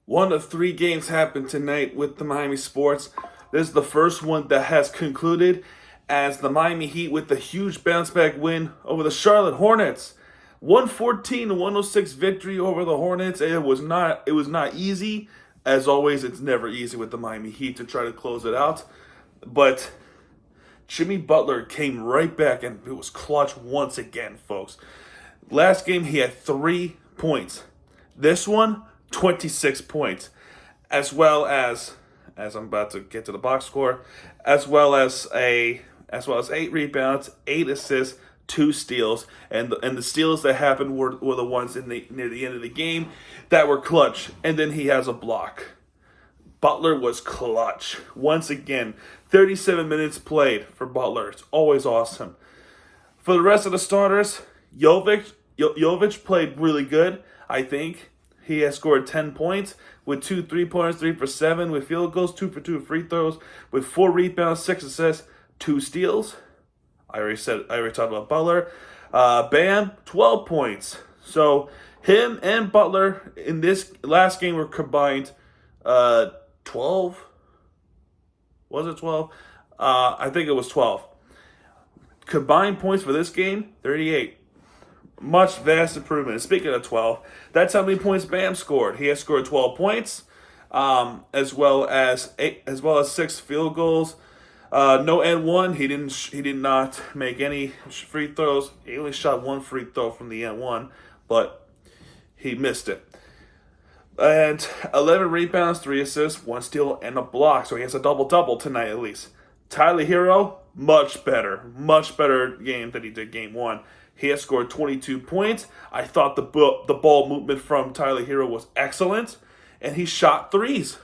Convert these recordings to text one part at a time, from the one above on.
One of three games happened tonight with the Miami Sports. This is the first one that has concluded as the Miami Heat with the huge bounce back win over the Charlotte Hornets. 114-106 victory over the Hornets. It was not easy. As always, it's never easy with the Miami Heat to try to close it out. But Jimmy Butler came right back and it was clutch once again, folks. Last game he had 3 points. This one, 26 points. As well as I'm about to get to the box score, as well as 8 rebounds, 8 assists, 2 steals, and the steals that happened were the ones near the end of the game that were clutch. And then he has a block. Butler was clutch once again. 37 minutes played for Butler. It's always awesome. For the rest of the starters, Jovic played really good. I think he has scored 10 points with 2 3-pointers, 3 for 7 with field goals, 2 for 2 free throws, with 4 rebounds, 6 assists, 2 steals. I already talked about Butler. Bam, 12 points. So him and Butler in this last game were combined 12. Was it 12? I think it was 12. Combined points for this game, 38. Much vast improvement. And speaking of 12, that's how many points Bam scored. He has scored 12 points, as well as 6 field goals. No and one. He did not make any free throws. He only shot 1 free throw from the and one, but he missed it. And 11 rebounds, 3 assists, 1 steal, and a block. So he has a double-double tonight at least. Tyler Hero, much better game than he did game 1. He has scored 22 points. I thought the ball movement from Tyler Hero was excellent. And he shot threes.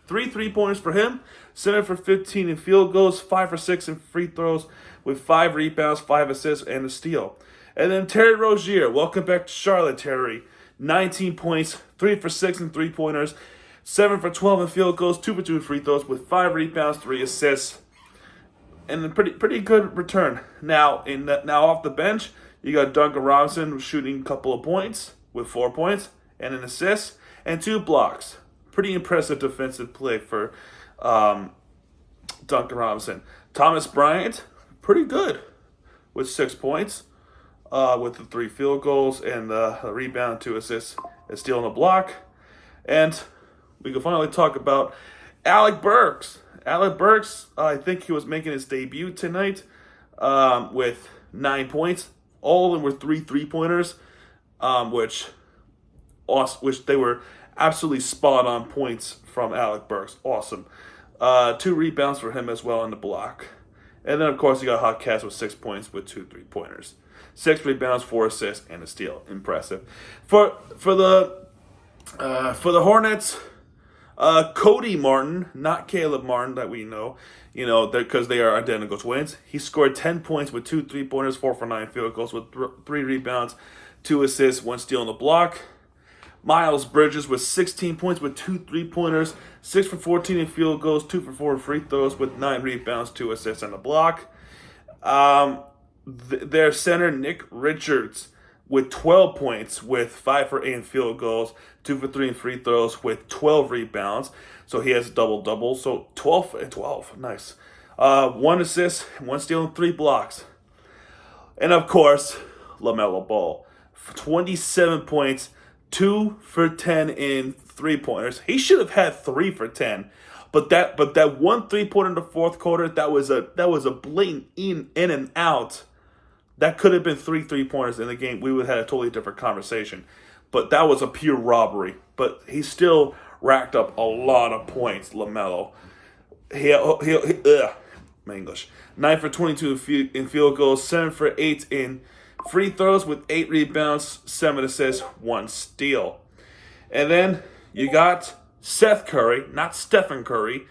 3 3-pointers for him. 7 for 15 in field goals. 5 for 6 in free throws. With 5 rebounds, 5 assists, and a steal. And then Terry Rozier. Welcome back to Charlotte, Terry. 19 points. 3 for 6 in 3-pointers. 7 for 12 in field goals. 2 for 2 in free throws. With 5 rebounds, 3 assists. And a pretty good return. Now off the bench, you got Duncan Robinson shooting a couple of points with 4 points and an assist and 2 blocks. Pretty impressive defensive play for Duncan Robinson. Thomas Bryant, pretty good with 6 points, with the 3 field goals and a rebound, 2 assists, and steal and a block. And we can finally talk about Alec Burks. Alec Burks, I think he was making his debut tonight with 9 points. All of them were 3 3-pointers, which they were absolutely spot-on points from Alec Burks. Awesome. 2 rebounds for him as well in the block. And then, of course, you got Hot Cats with 6 points with 2 3-pointers. 6 rebounds, 4 assists, and a steal. Impressive. For the Hornets, Cody Martin, not Caleb Martin that we know, because they are identical twins. He scored 10 points with 2 3-pointers, 4 for 9 field goals with 3 rebounds, 2 assists, 1 steal on the block. Miles Bridges with 16 points with 2 3-pointers, 6 for 14 in field goals, 2 for 4 in free throws with 9 rebounds, 2 assists on the block. Their center, Nick Richards, with 12 points with 5 for 8 in field goals, 2 for 3 in free throws with 12 rebounds. So he has a double-double. So 12 and 12. Nice. 1 assist, 1 steal, and 3 blocks. And, of course, LaMelo Ball. 27 points, 2 for 10 in 3-pointers. He should have had 3 for 10. But that 1 3-pointer in the fourth quarter, that was a blatant in and out. That could have been 3 3-pointers in the game. We would have had a totally different conversation. But that was a pure robbery. But he still racked up a lot of points, LaMelo. My English. 9 for 22 in field goals, 7 for 8 in free throws with 8 rebounds, 7 assists, 1 steal. And then you got Seth Curry, not Stephen Curry.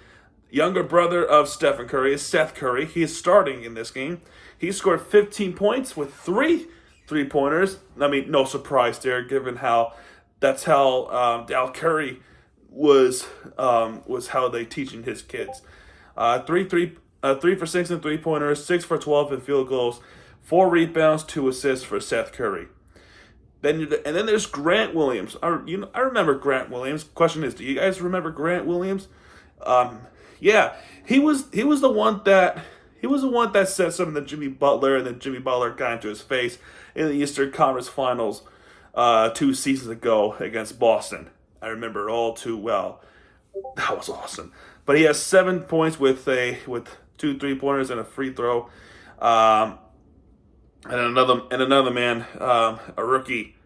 Younger brother of Stephen Curry is Seth Curry. He is starting in this game. He scored 15 points with 3 3-pointers. I mean, no surprise there, given how that's how Dal Curry was how they teaching his kids. 3 for 6 in 3-pointers, 6 for 12 in field goals, 4 rebounds, 2 assists for Seth Curry. Then there's Grant Williams. I remember Grant Williams. Question is, do you guys remember Grant Williams? Yeah, he was the one that said something to Jimmy Butler, and then Jimmy Butler got into his face in the Eastern Conference Finals 2 seasons ago against Boston. I remember it all too well. That was awesome. But he has 7 points with 2 3-pointers and a free throw. And another man, a rookie.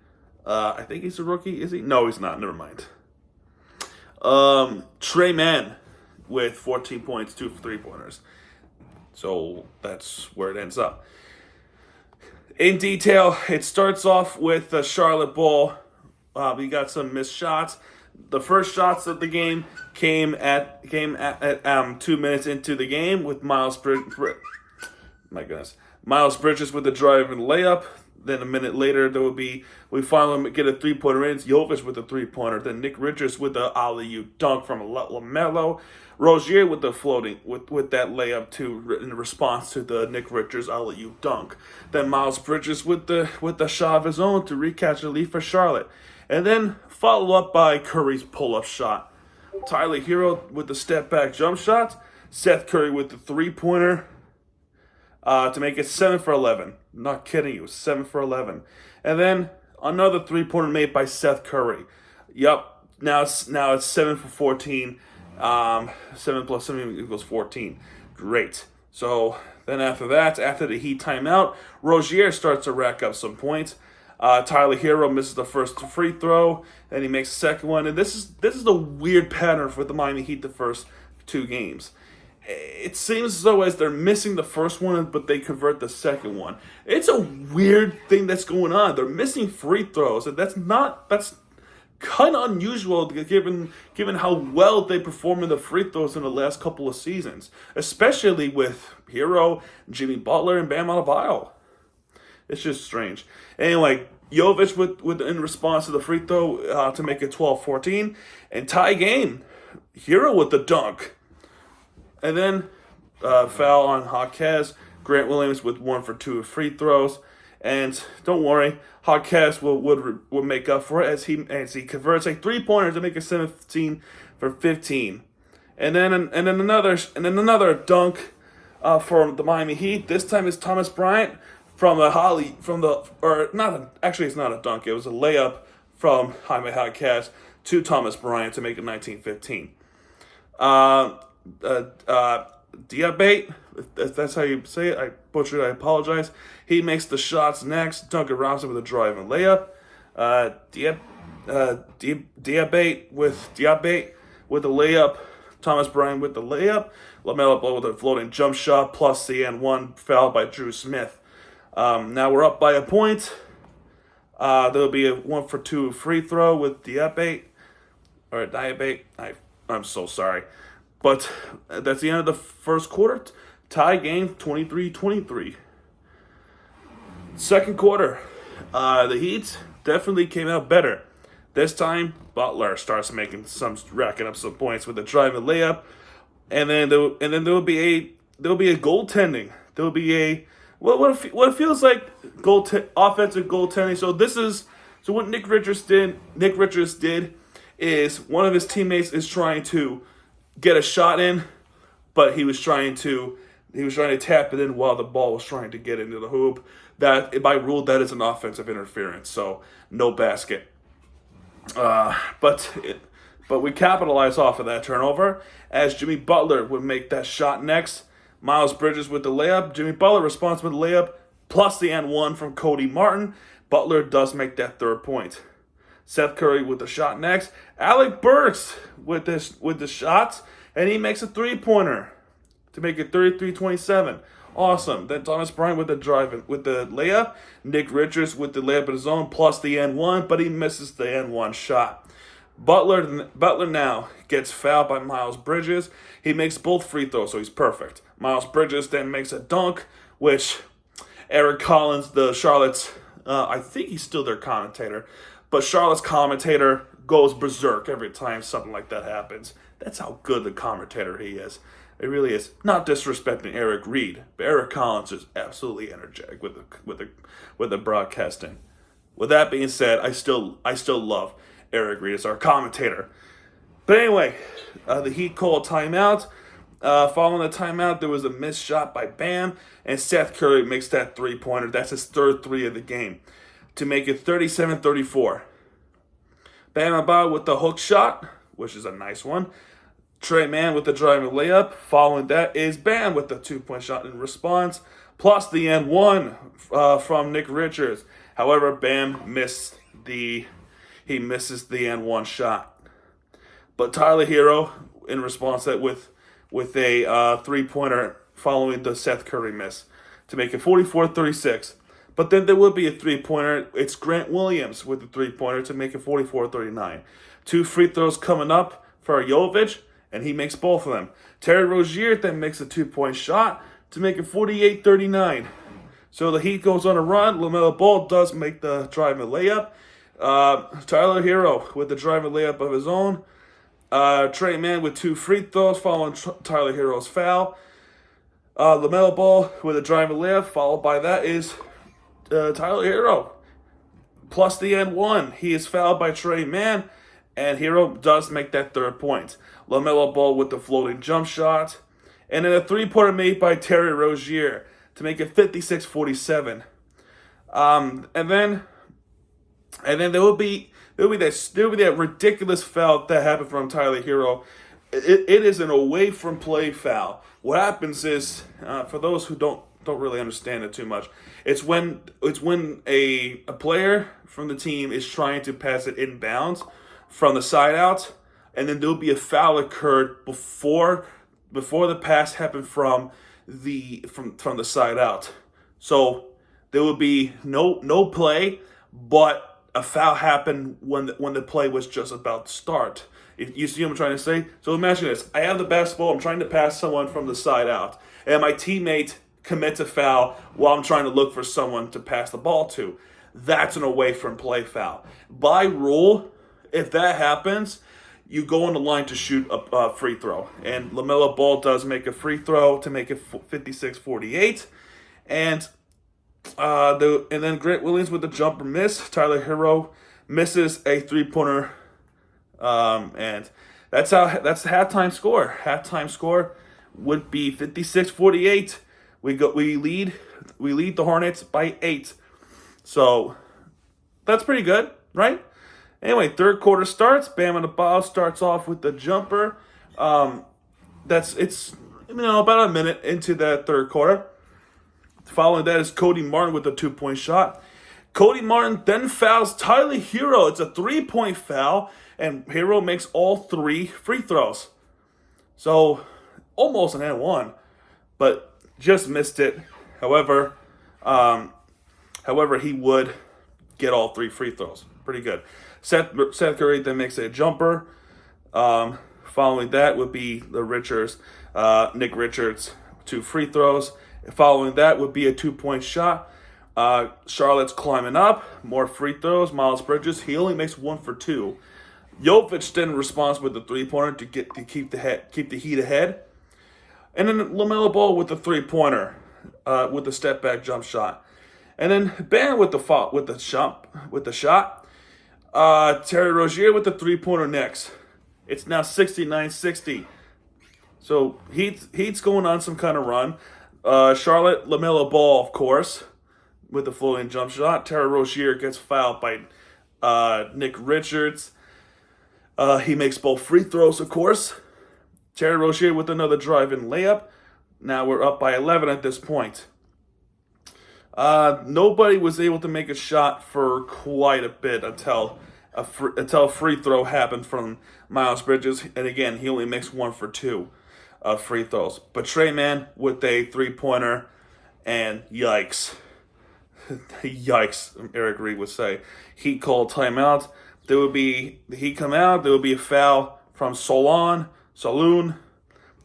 I think he's a rookie. Is he? No, he's not. Never mind. Trey Mann with 14 points, 2 3-pointers. So that's where it ends up. In detail, it starts off with the Charlotte ball. We got some missed shots. The first shots of the game came at 2 minutes into the game with Miles Bridges with the drive and layup. Then a minute later, we finally get a 3-pointer in. Jovic with a 3-pointer. Then Nick Richards with the alley-oop dunk from LaMelo. Rozier with the floating with that layup too in response to the Nick Richards alley-oop dunk. Then Miles Bridges with the shot of his own to recapture the lead for Charlotte. And then follow up by Curry's pull-up shot. Tyler Hero with the step-back jump shot. Seth Curry with the 3-pointer to make it 7 for 11. I'm not kidding you, 7 for 11. And then another 3-pointer made by Seth Curry. Yup, now it's 7 for 14. 7 plus 7 equals 14. Great. So then after the Heat timeout, Rozier starts to rack up some points. Tyler Hero misses the first free throw, then he makes the second one, and this is the weird pattern for the Miami Heat the first 2 games. It seems as though as they're missing the first one, but they convert the second one. It's a weird thing that's going on. They're missing free throws, and that's kind of unusual given how well they perform in the free throws in the last couple of seasons, especially with Hero, Jimmy Butler, and Bam Adebayo. It's just strange. Anyway, Jovic with in response to the free throw to make it 12-14, and tie game. Hero with the dunk. And then foul on Jaquez. Grant Williams with 1 for 2 free throws. And don't worry, Jaquez will make up for it as he converts a 3-pointer to make it 17 for 15. And then another dunk for the Miami Heat. This time it's Thomas Bryant it's not a dunk. It was a layup from Jaime Jaquez to Thomas Bryant to make it 19-15. Diabate, if that's how you say it, I butchered, I apologize. He makes the shots next. Duncan Robinson with a drive and layup. Diabate with the layup. Thomas Bryant with the layup. LaMelo Ball with a floating jump shot plus the N1 foul by Drew Smith. Now we're up by a point. There'll be a 1 for 2 free throw with Diabate. I'm so sorry. But that's the end of the first quarter. Tie game, 23-23. Second quarter, the Heat definitely came out better. This time, Butler starts racking up some points with a drive and layup, and then there will be a goaltending. There will be a what it feels like offensive goaltending. So what Nick Richards did is one of his teammates is trying to get a shot in, but he was trying to tap it in while the ball was trying to get into the hoop. That by rule, that is an offensive interference, so no basket. But we capitalize off of that turnover as Jimmy Butler would make that shot next. Miles Bridges with the layup. Jimmy Butler responds with the layup plus the N1 from Cody Martin. Butler does make that third point. Seth Curry with the shot next. Alec Burks with the shots, and he makes a 3-pointer to make it 33-27. Awesome. Then Thomas Bryant with the drive with the layup. Nick Richards with the layup of his own plus the N1, but he misses the N1 shot. Butler now gets fouled by Miles Bridges. He makes both free throws, so he's perfect. Miles Bridges then makes a dunk, which Eric Collins, the Charlotte's, I think he's still their commentator, but Charlotte's commentator goes berserk every time something like that happens. That's how good the commentator he is. It really is. Not disrespecting Eric Reed, but Eric Collins is absolutely energetic with the broadcasting. With that being said, I still love Eric Reed as our commentator. But anyway, the Heat called timeout. Following the timeout, there was a missed shot by Bam, and Seth Curry makes that three-pointer. That's his third three of the game to make it 37-34. Bam Adebayo with the hook shot, which is a nice one. Trey Mann with the driving layup. Following that is Bam with the two-point shot in response, plus the and one from Nick Richards. However, Bam misses the and one shot. But Tyler Hero in response to that with a three-pointer following the Seth Curry miss to make it 44-36. But then there would be a three-pointer. It's Grant Williams with the three-pointer to make it 44-39. Two free throws coming up for Jovic, and he makes both of them. Terry Rozier then makes a two-point shot to make it 48-39. So the Heat goes on a run. LaMelo Ball does make the driving layup. Tyler Hero with the driving layup of his own. Trey Mann with two free throws following Tyler Hero's foul. LaMelo Ball with a driving layup. Followed by that is Tyler Hero. Plus the and one. He is fouled by Trey Mann. And Hero does make that third point. LaMelo Ball with the floating jump shot. And then a three-pointer made by Terry Rozier to make it 56-47. And then there will be that ridiculous foul that happened from Tyler Hero. It is an away from play foul. What happens is, for those who don't really understand it too much, it's when a player from the team is trying to pass it inbounds from the side out, and then there'll be a foul occurred before the pass happened from the side out. So there would be no play, but a foul happened when the play was just about to start. If you see what I'm trying to say? So imagine this. I have the basketball. I'm trying to pass someone from the side out. And my teammate commits a foul while I'm trying to look for someone to pass the ball to. That's an away from play foul. By rule, if that happens, you go on the line to shoot a free throw. And LaMelo Ball does make a free throw to make it 56-48. And then Grant Williams with the jumper miss. Tyler Hero misses a three-pointer. And that's the halftime score. Halftime score would be 56-48. We lead the Hornets by 8. So that's pretty good, right? Anyway, third quarter starts. Bam Adebayo starts off with the jumper. It's about a minute into that third quarter. Following that is Cody Martin with a 2-point shot. Cody Martin then fouls Tyler Hero. It's a 3-point foul, and Hero makes all 3 free throws. So almost an and one, but just missed it. However, he would get all 3 free throws. Pretty good. Seth Curry then makes a jumper. Following that would be Nick Richards, 2 free throws. Following that would be a 2-point shot. Charlotte's climbing up. More free throws. Miles Bridges, he only makes 1 for 2. Jovic then responds with the 3-pointer to keep the Heat ahead. And then LaMelo Ball with the 3-pointer with the step back jump shot. And then Bam with the shot. Terry Rozier with the 3-pointer next. It's now 69-60. So Heat's going on some kind of run. Charlotte, LaMelo Ball, of course, with the floating jump shot. Terry Rozier gets fouled by Nick Richards. He makes both free throws, of course. Terry Rozier with another drive-in layup. Now we're up by 11 at this point. Nobody was able to make a shot for quite a bit until a free throw happened from Miles Bridges. And again, he only makes 1 for 2 free throws. But Trey Mann with a 3-pointer, and yikes. Yikes, Eric Reed would say. Heat called timeout. The Heat come out. There would be a foul from Saloon.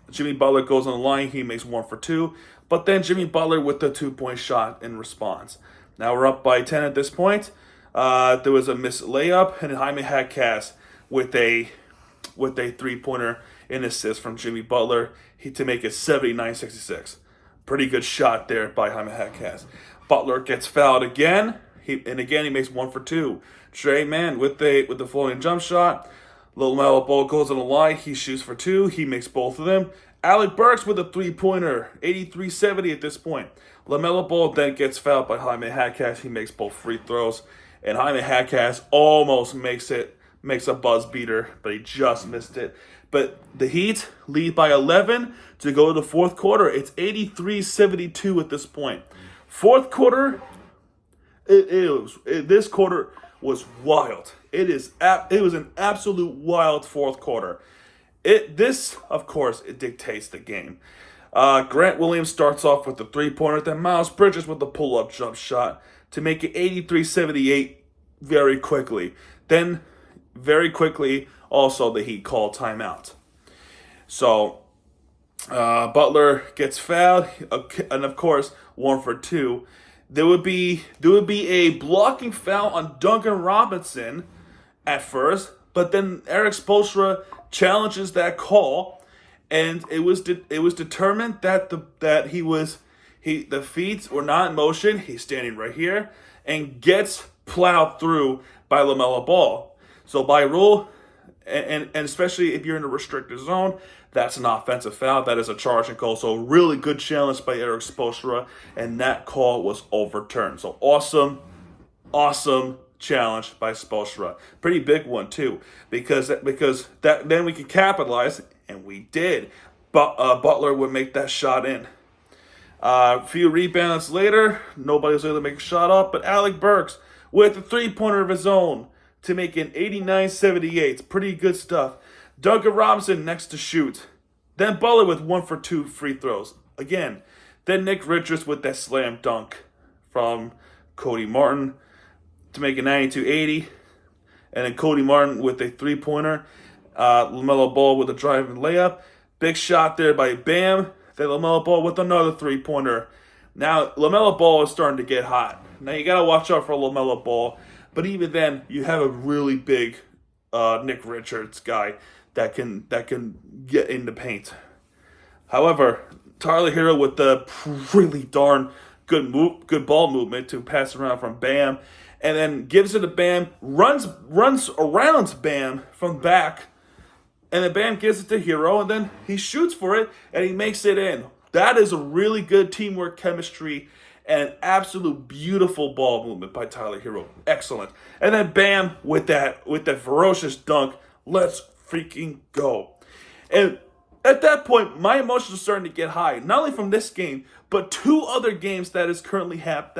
Jimmy Butler goes on the line. He makes 1 for 2. But then Jimmy Butler with the 2-point shot in response. Now we're up by 10 at this point. There was a missed layup, and Jaime Hadcas with a 3-pointer in assist from Jimmy Butler to make it 79-66. Pretty good shot there by Jaime Hadcas. Butler gets fouled again. And again, he makes 1 for 2. Tre Mann with the floating jump shot. LaMelo Ball goes on the line. He shoots for 2. He makes both of them. Alec Burks with a 3-pointer. 83-70 at this point. LaMelo Ball then gets fouled by Jaime Jaquez. He makes both free throws. And Jaime Jaquez almost makes a buzz beater, but he just missed it. But the Heat lead by 11 to go to the fourth quarter. It's 83-72 at this point. Fourth quarter, this quarter was wild. It was an absolute wild fourth quarter. This, of course, it dictates the game. Grant Williams starts off with the 3-pointer, then Miles Bridges with the pull-up jump shot to make it 83-78 very quickly. Then, very quickly, also the Heat called timeout. So, Butler gets fouled, and of course, 1 for 2. There would be a blocking foul on Duncan Robinson at first, but then Eric Spoelstra challenges that call, and it was determined that the feet were not in motion. He's standing right here and gets plowed through by LaMelo Ball. So by rule, and especially if you're in a restricted zone, that's an offensive foul. That is a charging call. So really good challenge by Eric Spoelstra, and that call was overturned. So awesome challenge by Spoelstra. Pretty big one too, because that then we could capitalize, and we did. But Butler would make that shot in. A few rebounds later, nobody was able to make a shot up, but Alec Burks with a 3-pointer of his own to make it 89-78. Pretty good stuff. Duncan Robinson next to shoot. Then Butler with 1 for 2 free throws. Again. Then Nick Richards with that slam dunk from Cody Martin to make it 92-80. And then Cody Martin with a 3-pointer. LaMelo Ball with a driving layup. Big shot there by Bam. Then LaMelo Ball with another 3-pointer. Now, LaMelo Ball is starting to get hot. Now, you got to watch out for LaMelo Ball. But even then, you have a really big Nick Richards guy that can get in the paint. However, Tyler Hero with the really darn good ball movement to pass around from Bam, and then gives it to Bam, runs around Bam from back, and then Bam gives it to Hero, and then he shoots for it, and he makes it in. That is a really good teamwork chemistry and an absolute beautiful ball movement by Tyler Hero. Excellent. And then Bam with that ferocious dunk. Let's freaking go. And at that point, my emotions are starting to get high. Not only from this game, but 2 other games that is currently at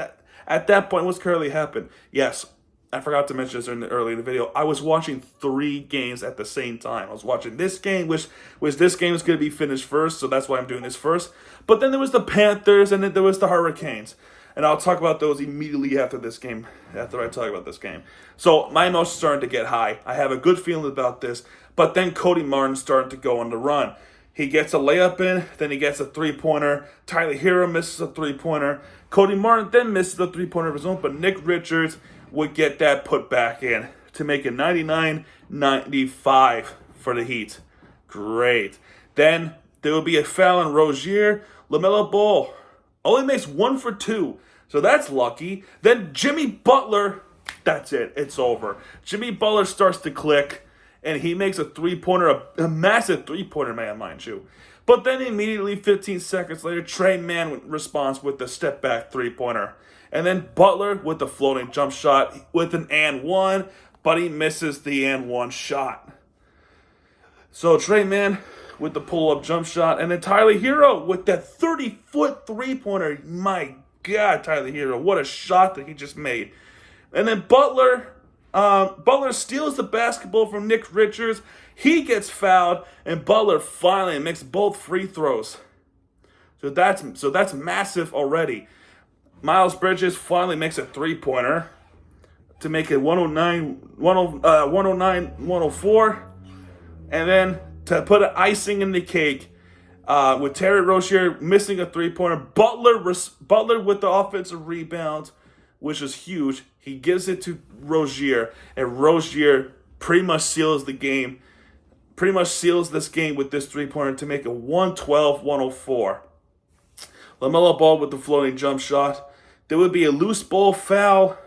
that point what's currently happened. Yes, I forgot to mention this early in the video. I was watching 3 games at the same time. I was watching this game, which this game is going to be finished first, so that's why I'm doing this first. But then there was the Panthers, and then there was the Hurricanes. And I'll talk about those immediately after I talk about this game. So my emotions are starting to get high. I have a good feeling about this. But then Cody Martin started to go on the run. He gets a layup in, then he gets a 3-pointer. Tyler Hero misses a 3-pointer. Cody Martin then misses a 3-pointer of his own, but Nick Richards would get that put back in to make it 99-95 for the Heat. Great. Then there will be a foul on Rozier. LaMelo Ball only makes 1 for 2, so that's lucky. Then Jimmy Butler, that's it. It's over. Jimmy Butler starts to click, and he makes a 3-pointer, a massive 3-pointer, man, mind you. But then immediately, 15 seconds later, Tre Mann responds with the step-back 3-pointer. And then Butler with the floating jump shot with an and one, but he misses the and one shot. So Tre Mann with the pull-up jump shot, and then Tyler Hero with that 30-foot 3-pointer. My God, Tyler Hero, what a shot that he just made. And then Butler steals the basketball from Nick Richards. He gets fouled, and Butler finally makes both free throws. So that's massive already. Miles Bridges finally makes a 3-pointer to make it 109-104. And then to put an icing in the cake, with Terry Rozier missing a 3-pointer, Butler with the offensive rebound, which is huge. He gives it to Rozier, and Rozier pretty much seals the game. Pretty much seals this game with this 3-pointer to make it 112-104. LaMelo Ball with the floating jump shot. There would be a loose ball foul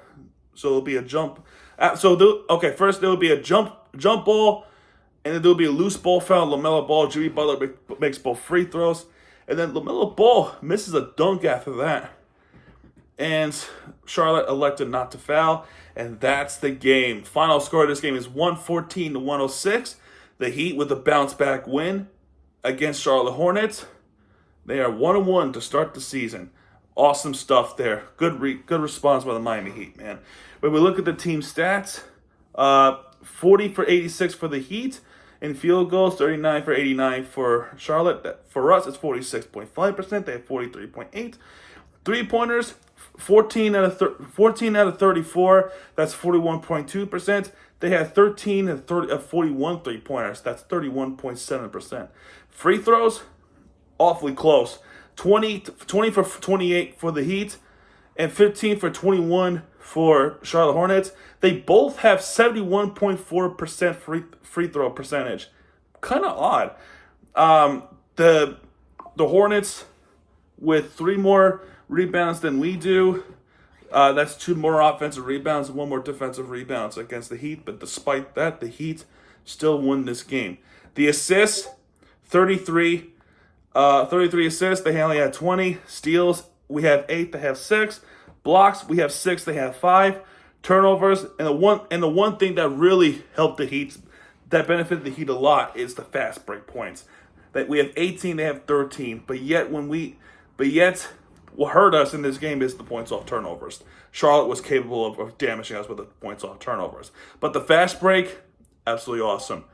So it'll be a jump. First there will be a jump ball, and then there'll be a loose ball foul. LaMelo Ball, Jimmy Butler makes both free throws, and then LaMelo Ball misses a dunk after that. And Charlotte elected not to foul, and that's the game. Final score of this game is 114 to 106. The Heat with a bounce back win against Charlotte Hornets. They are 1-1 to start the season. Awesome stuff there. Good response by the Miami Heat, man. When we look at the team stats, 40 for 86 for the Heat in field goals, 39 for 89 for Charlotte. For us, it's 46.5%. They have 43.8. 3-pointers, 14 out of 34. That's 41.2%. They had 13 of 41 3-pointers. That's 31.7%. Free throws, awfully close. 20 for 28 for the Heat and 15 for 21 for Charlotte Hornets. They both have 71.4% free throw percentage. Kind of odd. The Hornets with 3 more rebounds than we do. That's 2 more offensive rebounds and 1 more defensive rebounds against the Heat. But despite that, the Heat still won this game. The assists, 33 assists. They only had 20. Steals, we have 8. They have 6. Blocks, we have 6. They have 5. Turnovers, and the one thing that really helped the Heat, that benefited the Heat a lot, is the fast break points. That we have 18. They have 13. But yet what hurt us in this game is the points off turnovers. Charlotte was capable of damaging us with the points off turnovers. But the fast break, absolutely awesome.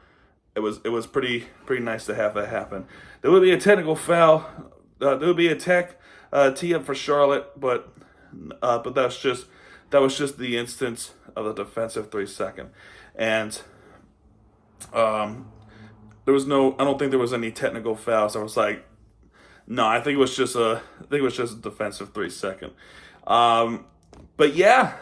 It was pretty nice to have that happen. There would be a technical foul. There would be a tech tee up for Charlotte, but that was just the instance of the defensive 3-second, and I don't think there was any technical fouls. I was like, no, I think it was just a defensive 3-second. But yeah,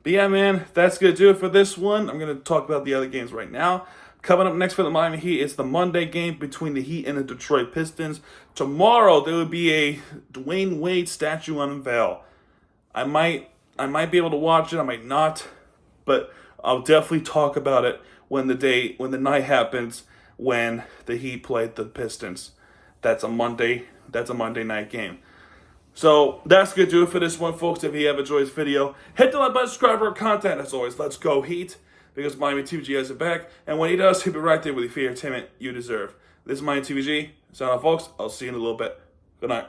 man, that's gonna do it for this one. I'm gonna talk about the other games right now. Coming up next for the Miami Heat, it's the Monday game between the Heat and the Detroit Pistons. Tomorrow there will be a Dwayne Wade statue unveil. I might be able to watch it. I might not, but I'll definitely talk about it when the night happens when the Heat played the Pistons. That's a Monday night game. So that's going to do it for this one, folks. If you have enjoyed this video, hit the like button, subscribe for our content. As always, let's go Heat, because Miami TVG has it back. And when he does, he'll be right there with the entertainment you deserve. This is Miami TVG. Sign off, folks. I'll see you in a little bit. Good night.